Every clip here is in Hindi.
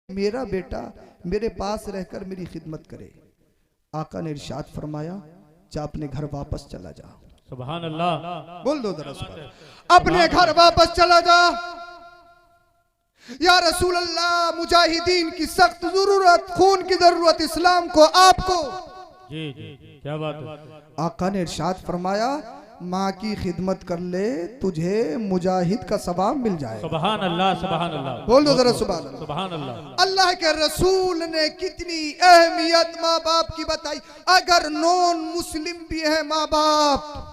मेरा बेटा मेरे पास रहकर मेरी खिदमत करे। आका ने इरशाद फरमाया, जा अपने घर वापस चला जा। सुभान अल्लाह। बोल दो जरा सुभान। अपने घर वापस चला जा। या रसूल अल्लाह, मुजाहिदीन की सख्त जरूरत, खून की जरूरत इस्लाम को, आपको। जी जी, क्या बात है। आका ने इरशाद फरमाया, माँ की खिदमत कर ले, तुझे मुजाहिद का सवाब मिल जाए। सुभान अल्लाह, सुभान अल्लाह। बोल दो जरा सुभान अल्लाह। सुभान अल्लाह। अल्लाह के रसूल ने कितनी अहमियत माँ बाप की बताई। अगर नॉन मुस्लिम भी है माँ बाप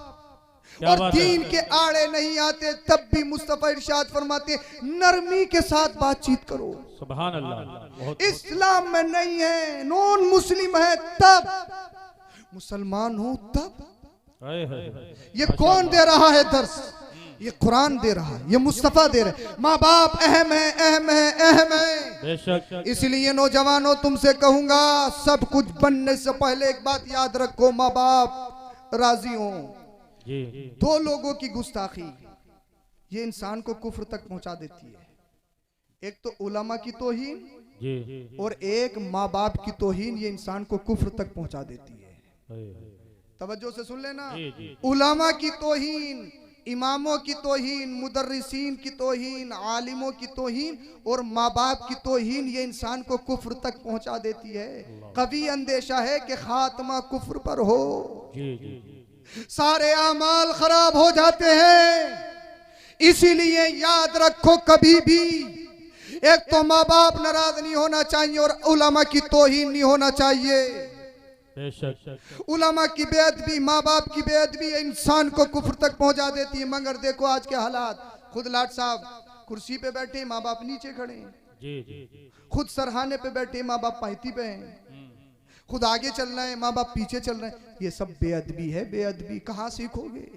और दीन के आड़े नहीं आते, तब भी मुस्तफा इरशाद फरमाते, नरमी के साथ बातचीत करो। सुभान अल्लाह। इस्लाम में नहीं है, नॉन मुस्लिम है तब, मुसलमान हो तब। ये कौन दे रहा है दर्स? ये कुरान दे रहा है, ये मुस्तफा दे रहा है। माँ बाप अहम है, अहम है, अहम है। बेशक। इसलिए नौजवानों, तुमसे कहूंगा, सब कुछ बनने से पहले एक बात याद रखो, माँ बाप राजी हो। जी। दो लोगों की गुस्ताखी ये इंसान को कुफ्र तक पहुंचा देती है। एक तो उलमा की तौहीन जी, और एक माँ बाप की तौहीन, ये इंसान को कुफ्र तक पहुंचा देती है। तवज्जो से सुन लेना। उलमा की तौहीन, इमामों की तौहीन, मुदर्रिसीन की तौहीन, आलिमों की तौहीन और माँ बाप की तौहीन, ये इंसान को कुफ्र तक पहुंचा देती है। कभी अंदेशा है कि खात्मा कुफ्र पर हो। जी जी, सारे आमाल खराब हो जाते हैं। इसीलिए याद रखो, कभी भी एक तो माँ बाप नाराज नहीं होना चाहिए और उलमा की तौहीन नहीं होना चाहिए। बेशक। उलमा की बेअदबी, माँ बाप की बेअदबी इंसान को कुफ्र तक पहुंचा देती है। मगर देखो आज के हालात, खुद लाट साहब कुर्सी पे बैठे, माँ बाप नीचे खड़े हैं। जी जी, खुद सरहाने पे बैठे, माँ बाप पायती पे हैं। खुद आगे चल रहे हैं, माँ बाप पीछे चल रहे हैं। ये सब बेअदबी है। बेअदबी कहाँ सीखोगे?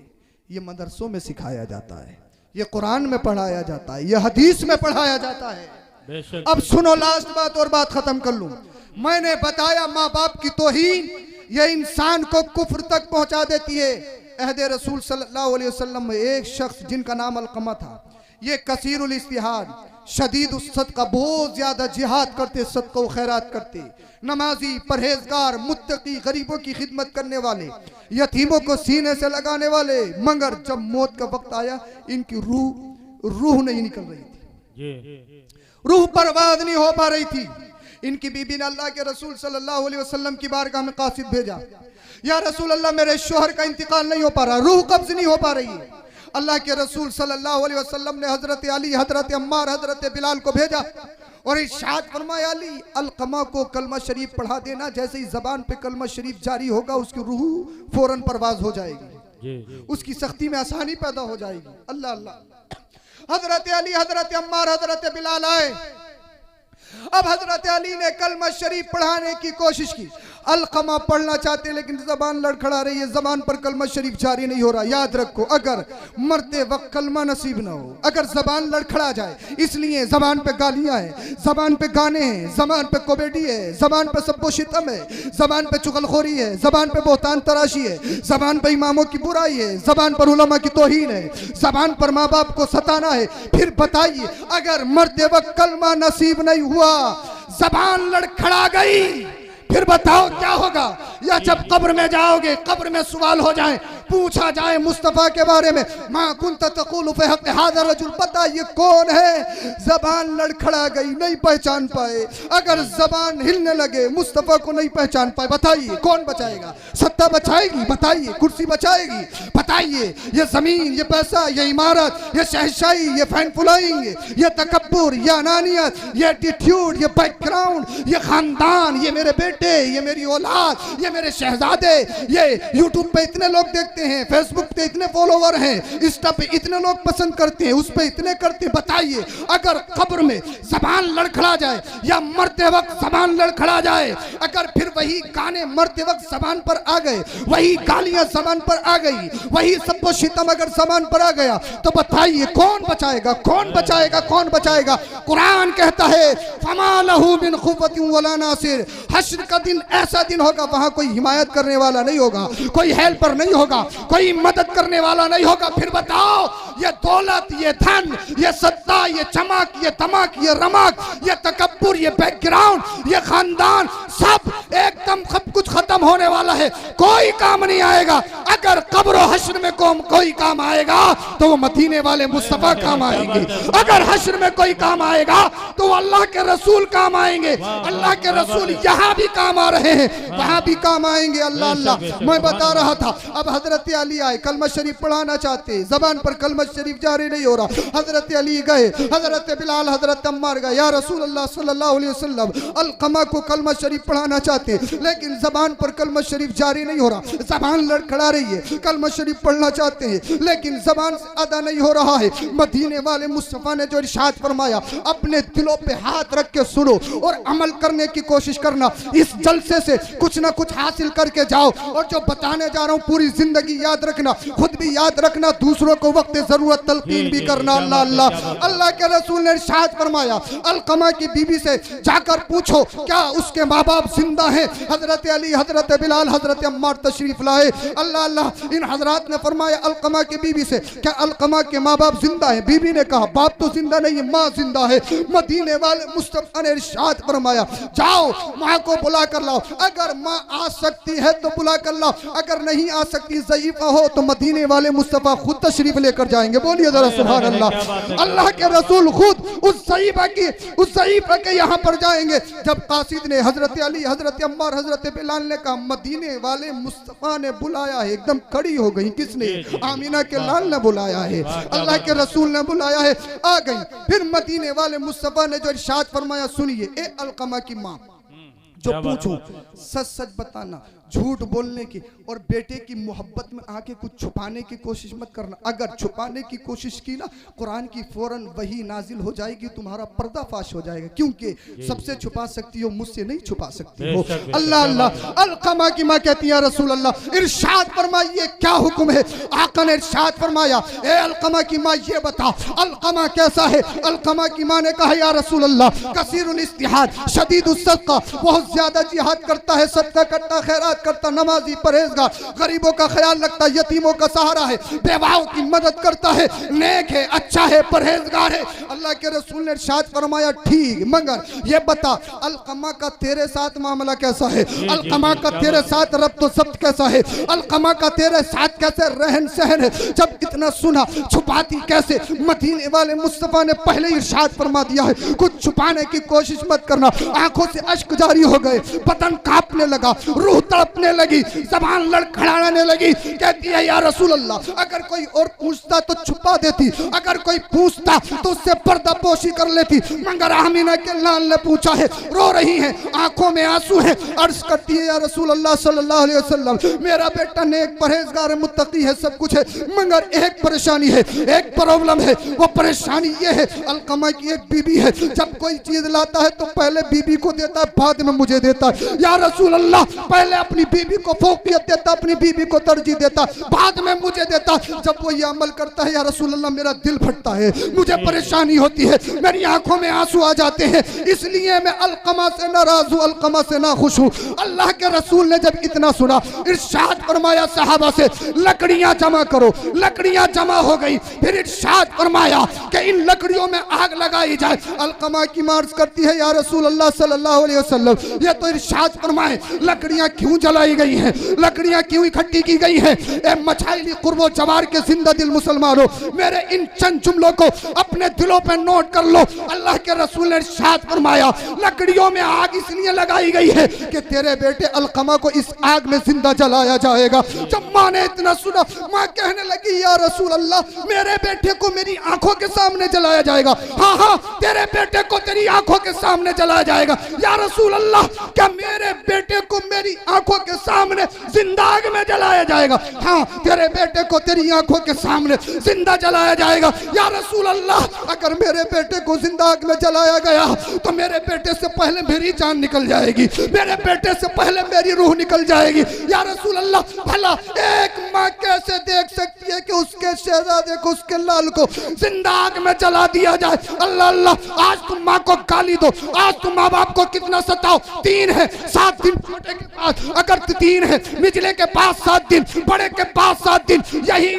ये मदरसों में सिखाया जाता है, ये कुरान में पढ़ाया जाता है, ये हदीस में पढ़ाया जाता है। बेशक। अब सुनो, लास्ट बात और बात खत्म कर लूं। मैंने बताया माँ बाप की तौहीन ये इंसान को कुफ्र तक पहुंचा देती है। अहदे रसूल सल्लल्लाहु अलैहि वसल्लम में एक शख्स जिनका नाम अलकमा था, ये कसीरुल इस्तिहाद, शदीद सदका, बहुत ज्यादा जिहाद करते, सदका व खैरात करते, नमाजी, परहेजगार, मुत्तकी, गरीबों की खिदमत करने वाले, यतीमों को सीने से लगाने वाले। मगर जब मौत का वक्त आया, इनकी रूह नहीं निकल रही थी, रूह परवाज नहीं हो पा रही थी। इनकी बीबी ने अल्लाह के रसूल सल्लल्लाहु अलैहि वसल्लम की बारगाह में कासिद भेजा, या रसूल अल्लाह, मेरे शोहर का इंतकाल नहीं हो पा रहा, रूह कब्ज नहीं हो पा रही है। अल्लाह के रसूल सल्लल्लाहु अलैहि वसल्लम ने हजरत अली, हजरत अम्मार, हजरत बिलाल को भेजा और इरशाद फरमाया, अली, अलकमा को कलमा शरीफ पढ़ा देना, जैसे ही जबान पे कलमा शरीफ जारी होगा उसकी रूह फौरन परवाज हो जाएगी, उसकी सख्ती में आसानी पैदा हो जाएगी। अल्लाह अल्लाह। हजरत अली, हजरत अम्मार, हजरत बिलाल आए। अब हजरत अली ने कलमा शरीफ पढ़ाने की कोशिश की। अलकमा पढ़ना चाहते लेकिन जबान लड़खड़ा रही है, जबान पर कलमा शरीफ जारी नहीं हो रहा। याद रखो, अगर मरते वक्त कलमा नसीब ना हो, अगर जबान लड़खड़ा जाए, इसलिए जबान पे गालियां हैं, जबान पे गाने हैं, जबान पे कॉमेडी है, जबान पे सब्बो शितम है, जबान पे चुगलखोरी है, जबान पे बोहतान तराशी है, जबान पे इमामों की बुराई है, जबान पर उलमा की तौहीन है, जबान पर माँ बाप को सताना है। फिर बताइए, अगर मरते वक्त कलमा नसीब नहीं हुआ, जबान लड़खड़ा गई, फिर बताओ क्या होगा? या जब कब्र में जाओगे, कब्र में सवाल हो जाए, पूछा जाए मुस्तफा के बारे में, मां कुंत तक़ूलु फ़ी हक़्क़ि हाज़ा रजुल, पता ये कौन है? जबान लड़खड़ा गई, नहीं पहचान पाए। अगर जबान हिलने लगे, मुस्तफा को नहीं पहचान पाए, बताइए कौन बचाएगा? सत्ता बचाएगी? बताइए कुर्सी बचाएगी? बताइए ये जमीन, ये पैसा, ये इमारत, ये शहंशाही, ये फैन फॉलोइंग, ये तकब्बुर, ये अनानियत, ये एटीट्यूड, ये बैकग्राउंड, ये खानदान, ये मेरे बेटे, ये मेरी औलाद, ये मेरे शहजादे, ये यूट्यूब पे इतने लोग देखते हैं, फेसबुक पे इतने फॉलोवर हैं, इंस्टा पे इतने लोग पसंद करते हैं, उस पे इतने करते हैं। बताइए, अगर कब्र में जबान लड़खड़ा जाए या मरते वक्त जबान लड़खड़ा जाए, अगर फिर वही गाने मरते वक्त जबान पर आ गए, वही गालियां जबान पर आ गई, वही सबको शितम अगर जबान पर आ गया, तो बताइए कौन बचाएगा? कौन बचाएगा? कौन बचाएगा? कुरान कहता है, फमा लहू मिन खुव्वतिन वला नासिर, हश्र का दिन ऐसा दिन होगा, वहां कोई हिमायत करने वाला नहीं होगा, कोई हेल्पर नहीं होगा, कोई मदद करने वाला नहीं होगा। फिर बताओ, ये दौलत, ये धन, ये सत्ता, ये चमक, ये तमक, ये रमक, ये तकब्बुर, ये बैकग्राउंड, ये खानदान, सब एकदम सब कुछ खत्म होने वाला है, कोई काम नहीं आएगा। अगर कब्र और हश्र में कोई काम आएगा तो वो मदीने वाले मुस्तफा काम आएंगे। अगर हश्र में कोई काम आएगा तो अल्लाह के रसूल काम आएंगे। अल्लाह के रसूल यहाँ भी काम आ रहे हैं, वहाँ भी काम आएंगे। अल्लाह अल्लाह, मैं बता रहा था, अब हजरत अली आए, कलमा शरीफ पढ़ाना चाहते, जबान पर कलमा शरीफ जारी नहीं हो रहा। हजरत अली गए, हजरत बिलाल, हजरत अम्मार गए, या रसूल अल्लाह सल्लल्लाहु अलैहि वसल्लम अलकमा को कलमा शरीफ पढ़ाना चाहते, लेकिन जबान पर कलमा शरीफ जारी नहीं हो रहा। जबान लड़खड़ा रही है, कलमा शरीफ पढ़ना चाहते हैं लेकिन जबान से अदा नहीं हो रहा है। मदीने वाले मुस्तफा ने जो इरशाद फरमाया, अपने दिलों पे हाथ रख के सुनो और अमल करने की कोशिश करना। इस जलसे से कुछ ना कुछ हासिल करके जाओ, और जो बताने जा रहा हूँ पूरी जिंदगी याद रखना, खुद भी याद रखना, दूसरों को वक्त जरूरत तलकीन भी करना। अल्लाह अल्लाह, अल्लाह के रसूल ने इरशाद फरमाया, अलकमा की बीबी से जाकर पूछो क्या उसके माँ बाप जिंदा हैं। हजरत अली, हजरत बिलाल, हजरत अम्मार तशरीफ लाए। अल्लाह अल्लाह, इन हजरात ने फरमाया अलकमा की बीबी से, क्या अलकमा के माँ बाप जिंदा हैं? बीबी ने कहा बाप तो जिंदा नहीं है, माँ जिंदा है। मदीने वाले मुस्तफा ने इरशाद फरमाया, जाओ माँ को बुला कर लाओ। अगर माँ आ सकती है तो बुला कर लाओ, अगर नहीं आ सकती, ज़ईफ़ा हो, तो मदीने वाले मुस्तफा खुद तशरीफ लेकर जाएंगे। बोलिए जरा सुभान अल्लाह। अल्लाह के रसूल खुद उस ज़ईफ़ा के यहाँ पर जाएंगे। जब कासिद ने, हजरत अली, हजरत अम्मार, हजरत बिलाल ने कहा मदीने वाले मुस्तफा ने बुलाया है, एकदम खड़ी हो गई। किसने? आमीना के लाल ने बुलाया है, अल्लाह के रसूल ने बुलाया है, आ गई। फिर मदीने वाले मुस्तफा ने जो इरशाद फरमाया, सुनिए, ए अलकमा की माँ, जो पूछो सच सच बताना, झूठ बोलने की और बेटे की मोहब्बत में आके कुछ छुपाने की कोशिश मत करना। अगर छुपाने की कोशिश की ना, कुरान की फौरन वही नाजिल हो जाएगी, तुम्हारा पर्दाफाश हो जाएगा, क्योंकि सबसे छुपा सकती हो, मुझसे नहीं छुपा सकती हो। अल्लाह अल्लाह, अलकमा की माँ कहती है रसूल अल्लाह इरशाद फरमाइए क्या हुक्म है। आका ने इरशाद फरमाया, ए अलकमा की माँ ये बता अलकमा कैसा है। अलकमा की माँ ने कहा, या रसूल अल्लाह कसीरुल इस्तिहाद शदीदुस सदका, बहुत ज्यादा जिहाद करता है, सदका करता, खैरात करता, नमाजी, परहेजगार, गरीबों का ख्याल रखता, यतीमों का सहारा है, बेवाओं की मदद करता है, नेक है, अच्छा है, परहेजगार है। अल्लाह के रसूल ने इरशाद फरमाया, ठीक, मगर ये बता अलकमा का तेरे साथ मामला कैसा है, अलकमा का तेरे साथ रब्त व ज़ब्त कैसा है, अलकमा का तेरे साथ कैसे रहन सहन है। जब इतना सुना, छुपाती कैसे? मदीने वाले मुस्तफा ने पहले इरशाद फरमा दिया है, कुछ छुपाने की कोशिश मत करना। आंखों से अश्क जारी हो गए, बदन कांपने लगा, रूह तड़पने लगी, जबान लड़खड़ाने लगी। कहती है, या रसूल अल्लाह अगर कोई और पूछता तो छुपा देती, अगर कोई पूछता तो उससे पर्दापोशी कर लेती, मगर आमीना के लाल ने पूछा है, रो रही है, आंखों में आंसू है, अर्ज करती है, या रसूल अल्लाह सल्लल्लाहु अलैहि वसल्लम मेरा बेटा नेक, परहेजगार है, मुत्तकी है, सब कुछ है, मगर एक परेशानी है, एक प्रॉब्लम है। वो परेशानी ये है, अलकमा की एक बीबी है, जब कोई चीज लाता है तो पहले बीबी को देता है, बाद में मुझे देता है। या रसूल अल्लाह पहले अपनी बीबी को फौकियत देता, अपनी बीबी को तरजीह देता, बाद में मुझे देता। जब वो ये अमल करता है, या रसूल अल्लाह मेरा दिल फटता है, मुझे परेशानी होती है, मेरी आंखों में आंसू आ जाते हैं, इसलिए मैं अलकमा से नाराज हूँ, अलकमा से ना खुश हूँ। अल्लाह के रसूल ने जब इतना सुना, इरशाद फरमाया सहाबा से लकड़ियां जमा करो। लकड़ियां जमा हो गई, फिर इरशाद फरमाया कि इन लकड़ियों में आग लगाई जाए। अलकमा की मार्ज करती है, या रसूल अल्लाह सल्लल्लाहु अलैहि वसल्लम ये तो इरशाद फरमाए लकड़ियां क्यों जलाई गई हैं, लकड़ियां क्यों इकट्ठी की गई हैं। ए मछाइली कुर्बो जवार के जिंदा दिल मुसलमानों, मेरे इन चंद जुमलों को अपने दिलों पे नोट कर लो। अल्लाह के रसूल ने इरशाद फरमाया, लकड़ियों में आग इसलिए लगाई गई है कि तेरे बेटे अलकमा को इस आग में जिंदा जलाया जाएगा। जब माँ ने इतना सुना, माँ कहने लगी, या रसूल अल्लाह मेरे बेटे को मेरी आंखों के सामने जलाया जाएगा। हाँ हाँ, तेरे बेटे को तेरी आंखों के सामने जलाया जाएगा। या रसूल अल्लाह क्या मेरे बेटे को मेरी आंखों के सामने जिंदा आग में जलाया जाएगा? हाँ, तेरे बेटे को तेरी आंखों के सामने जिंदा जलाया जाएगा। या रसूल अल्लाह अगर मेरे बेटे को जिंदा आग में जलाया गया तो मेरे बेटे से पहले मेरी जान निकल जाएगी, मेरे बेटे से पहले मेरी रूह निकल जाएगी। या रसूल अल्लाह भला एक माँ कैसे देख सकती है कि उसके शहजादे को, उसके लाल को जिंदा आग में जला दिया जाए। अल्लाह अल्लाह, आज तुम माँ को गाली दो, आज तुम माँ बाप को कितना सताओ। 3 है, 7 दिन छोटे के पास, अगर 3 है निचले के पास 7 दिन, बड़े के पास 7 दिन, यही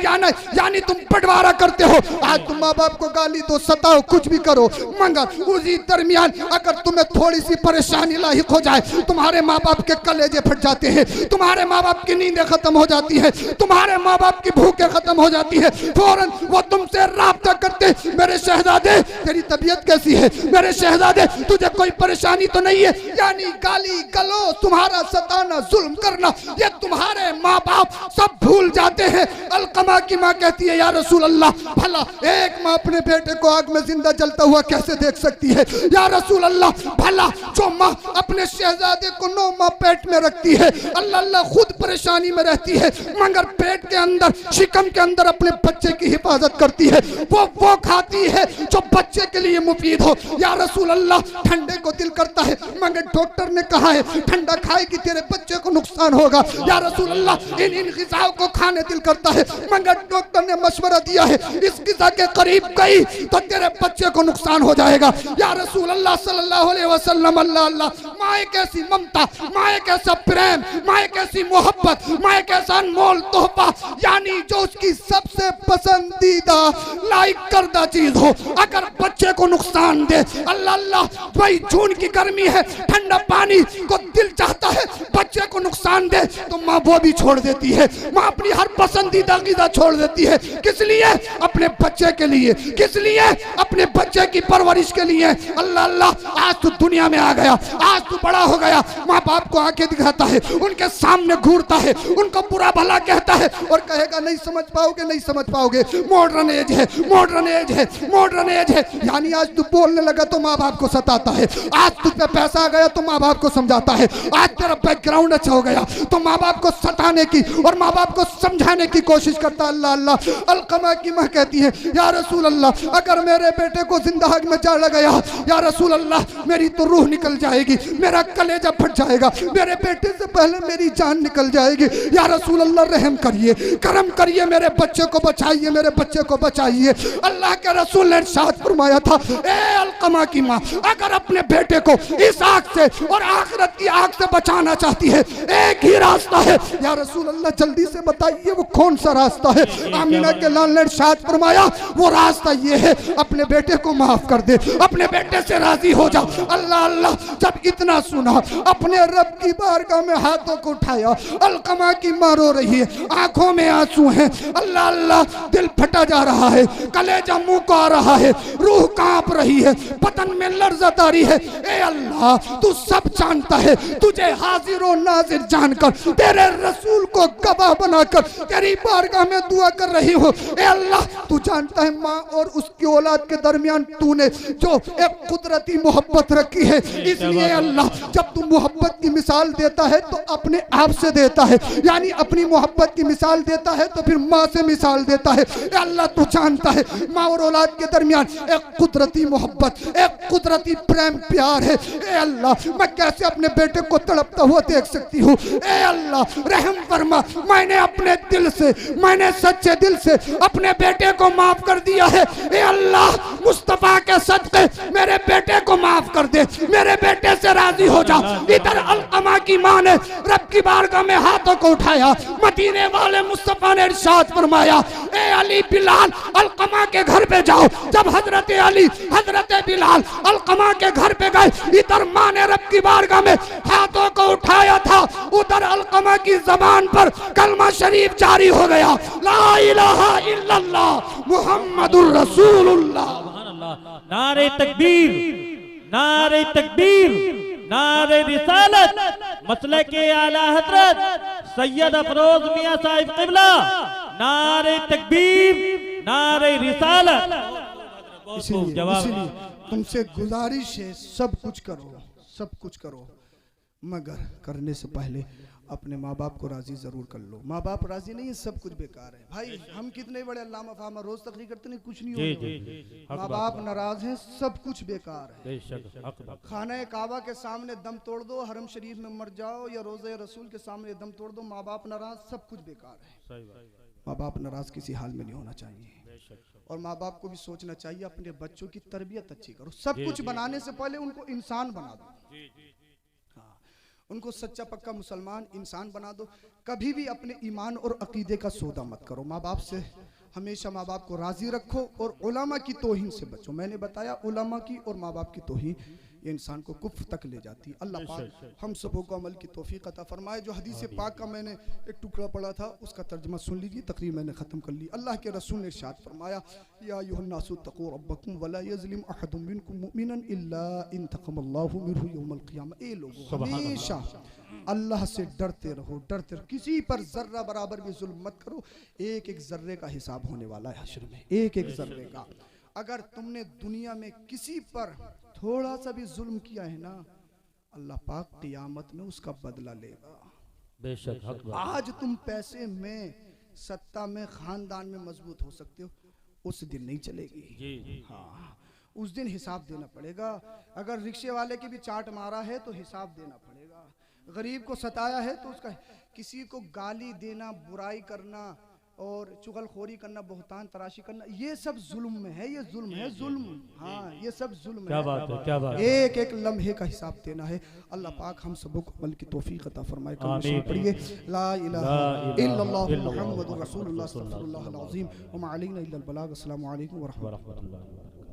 यानी तुम बंटवारा करते हो। आज तुम माँ बाप को गाली दो, सताओ, कुछ भी करो, मगर उसी दरमियान अगर तुम्हें थोड़ी सी परेशानी लाहिक हो जाए, तुम्हारे माँ बाप के कलेजे फट जाते हैं, तुम्हारे माँ बाप की नींदें खत्म हो जाती है, तुम्हारे माँ बाप की भूखें खत्म हो जाती है, फौरन वो तुमसे राब्ता करते, मेरे शहजादे तेरी तबीयत कैसी है, मेरे शहजादे तुझे कोई परेशानी तो नहीं है। यानी गाली गलो, तुम्हारा सताना, जुल्म करना, ये तुम्हारे माँ बाप सब भूल जाते हैं। अलकमा की माँ कहती है, या रसूल अल्लाह, भला एक माँ अपने बेटे को आग में जिंदा जलता हुआ कैसे देख सकती है? या रसूल अल्लाह, भला जो माँ अपने शहजादे को 9 माह पेट में रखती है, अल्लाह अल्लाह खुद परेशानी में रहती है, मगर पेट के अंदर, शिकम के अंदर अपने बच्चे की हिफाजत करती है, वो खाती है जो बच्चे के लिए मुफीद हो। या रसूल अल्लाह, ठंडे को दिल करता है, मगर डॉक्टर ने कहा है ठंडा खाएगी तेरे बच्चे को नुकसान होगा। या रसूल अल्लाह, इन ग़िज़ाओं को खाने दिल करता है, मगर डॉक्टर ने मशवरा दिया है इस ग़िज़ा के करीब गई तो तेरे बच्चे को नुकसान हो जाएगा। या रसूल अल्लाह सल्लल्लाहु अलैहि वसल्लम, अल्लाह अल्लाह, माँ कैसी ममता, माँ कैसा प्रेम, माँ कैसी मोहब्बत, माँ कैसा अनमोल तोहफा, यानी जो उसकी सबसे पसंदीदा लाइक करदा चीज हो, अगर बच्चे को नुकसान दे, अल्लाह अल्लाह, भाई जून की गर्मी है, ठंडा पानी को दिल चाहता है, बच्चे को नुकसान दे तो माँ वो भी छोड़ देती है, माँ अपनी हर पसंदीदा ग़िज़ा छोड़ देती है। किस लिए? अपने बच्चे के लिए। किस लिए? अपने बच्चे की परवरिश के लिए। अल्लाह अल्लाह, आज तू दुनिया में आ गया, आज तू बड़ा हो गया, माँ बाप को आंखें दिखाता है, उनके सामने घूरता है, उनको बुरा भला कहता है और कहेगा नहीं समझ पाओगे, नहीं समझ पाओगे, मॉडर्न एज है, मॉडर्न एज है, मॉडर्न एज है। यानी आज तू बोलने लगा तो माँ बाप को सताता है, आज तुझ पे पैसा आ गया तो माँ बाप को समझाता है, आज तेरा बैकग्राउंड अच्छा हो गया तो माँ बाप को सताने की और माँ बाप को समझाने की कोशिश करता। अल्लाह अल्लाह, अलकमा की माँ कहती है, या रसूल अल्लाह, अगर मेरे बेटे को जिंदा आग में जला गया, या रसूल अल्लाह, मेरी तो रूह निकल जाएगी, मेरा कलेजा फट जाएगा, मेरे बेटे से पहले मेरी जान निकल जाएगी। या रसूल अल्लाह, रहम करिए, करम करिए, मेरे बच्चे को बचाइए, मेरे बच्चे को बचाइए। अल्लाह के रसूल ने इरशाद फरमाया था, ए अलकमा की माँ, अगर अपने बेटे को इस आग से और आखिरत की आग से बचाना चाहती है, एक ही रास्ता है। या रसूल अल्लाह, जल्दी से बताइए वो कौन सा रास्ता है? आमिना के लाल ने इरशाद फरमाया, वो रास्ता ये है, अपने बेटे को माफ कर दे, अपने बेटे से राजी हो जा। अल्लाह अल्लाह, जब इतना सुना, अपने रब की बारगाह में हाथों को उठाया। अलकमा की माँ रो रही है, आंखों में आंसू हैं। अल्लाह अल्लाह, दिल फटा जा रहा है, कलेजा मुंह को आ रहा है, रूह कांप रही है, बदन में लर्ज़त आ रही है। ए अल्लाह, तू सब जानता है, तुझे हाजिर और नाजिर जानकर, तेरे रसूल को गवाह बनाकर तेरी बारगाह में दुआ कर रही हो। ए अल्लाह, तू जानता है माँ और उसकी औलाद के दरमियान तूने जो एक कुदरती मोहब्बत रखी है, इसलिए अल्लाह, जब तू मोहब्बत की मिसाल देता है तो अपने आप से देता है, यानी अपनी मोहब्बत की मिसाल देता है तो फिर माँ से मिसाल देता है। ए अल्लाह, तू जानता है माँ और औलाद के दरमियान एक कुदरती मोहब्बत, एक कुदरती प्रेम प्यार है। ए अल्लाह, मैं कैसे अपने बेटे को तड़पता हुआ देख सकती हूँ? ए अल्लाह, रहम फरमा, मैंने अपने दिल से, मैंने सच्चे दिल से अपने बेटे को माफ कर दिया है। ए अल्लाह, मुस्तफा के सदके मेरे बेटे को माफ कर दे, मेरे बेटे से राजी हो जा। इधर अलकमा की माँ ने रब की बारगाह में हाथों को उठाया, मदीने वाले मुस्तफा ने इरशाद फरमाया, ए अली बिलाल, अलकमा के घर पे जाओ। जब हजरत अली, हजरत बिलाल अलकमा के घर पे गए, इधर माँ ने रब की बारगाह में हाथों को उठाया था, उधर अलकमा की जबान पर कलमा शरीफ जारी हो गया, ला इलाहा इल्लल्लाह मुहम्मदुर रसूलुल्लाह। नारे तकबीर, नारे तकबीर, नारे रिसालत, मसले के आला हजरत सैयद अफरोज मियां साहिब किबला, नारे तकबीर, नारे रिसालत। इसीलिए तुमसे गुजारिश है, सब कुछ करो, सब कुछ करो, मगर करने से पहले अपने माँ बाप को राजी जरूर कर लो। माँ बाप राजी नहीं है सब कुछ बेकार है भाई। हम कितने बड़े अल्लामा फामा रोज तकरीर करते नहीं, कुछ नहीं होगा। माँ बाप नाराज हैं, सब कुछ बेकार है। खाना काबा के सामने दम तोड़ दो, हरम शरीफ में मर जाओ, या रोज़े रसूल के सामने दम तोड़ दो, माँ बाप नाराज, सब कुछ बेकार है। माँ बाप नाराज किसी हाल में नहीं होना चाहिए। और माँ बाप को भी सोचना चाहिए अपने बच्चों की तरबियत अच्छी करो। सब कुछ बनाने से पहले उनको इंसान बना दो। हाँ, उनको सच्चा पक्का मुसलमान इंसान बना दो। कभी भी अपने ईमान और अकीदे का सौदा मत करो। माँ बाप से हमेशा माँ बाप को राजी रखो और उलमा की तौहीन से बचो। मैंने बताया उलमा की और माँ बाप की तौहीन ये इंसान को कुफ्र तक ले जाती है। अल्लाह पाक हम सबों को अमल की तौफीक अता फरमाए। जो हदीस पाक का मैंने एक टुकड़ा पढ़ा था उसका तर्जुमा सुन लीजिए, तकरीर मैंने ख़त्म कर ली। अल्लाह के रसूल ने इरशाद फरमाया, या अय्युहन्नासु तक़ू रब्बकुम वला यज़लिम अहदुम मिनकुम मुमिनन इल्ला इन तक़मल्लाहु मिनहु यौमल क़ियामह। ए लोगों, हमेशा अल्लाह से डरते रहो, डरते रहो। किसी पर जर्रा बराबर भी जुल्म मत करो। एक एक जर्रे का हिसाब होने वाला है हश्र में, एक एक जर्रे का। अगर तुमने दुनिया में किसी पर थोड़ा सा भी जुल्म किया है ना, अल्लाह पाक क़ियामत में उसका बदला लेगा। बेशक आज तुम पैसे में, सत्ता में, खानदान में मजबूत हो सकते हो, उस दिन नहीं चलेगी। हाँ, उस दिन हिसाब देना पड़ेगा। अगर रिक्शे वाले की भी चाट मारा है तो हिसाब देना पड़ेगा। गरीब को सताया है तो उसका, किसी को गाली देना, बुराई करना और चुगलखोरी करना, बहुतान तराशी करना, ये सब जुल्म में है। ये जुल्म है, जुल्म। हाँ, ये सब जुल्म क्या है। बात है, क्या बात है। एक एक लम्हे का हिसाब देना है। अल्लाह पाक हम सबको अमल की तौफीक अता फरमाए। आमीन। पढ़िए ला इलाहा इल्लल्लाह मुहम्मदुर रसूलुल्लाह सल्लल्लाहु अलैहि वसल्लम व मा अलैना इल्लल बलाग। अस्सलामु अलैकुम व रहमतुल्लाहि व बरकातहू।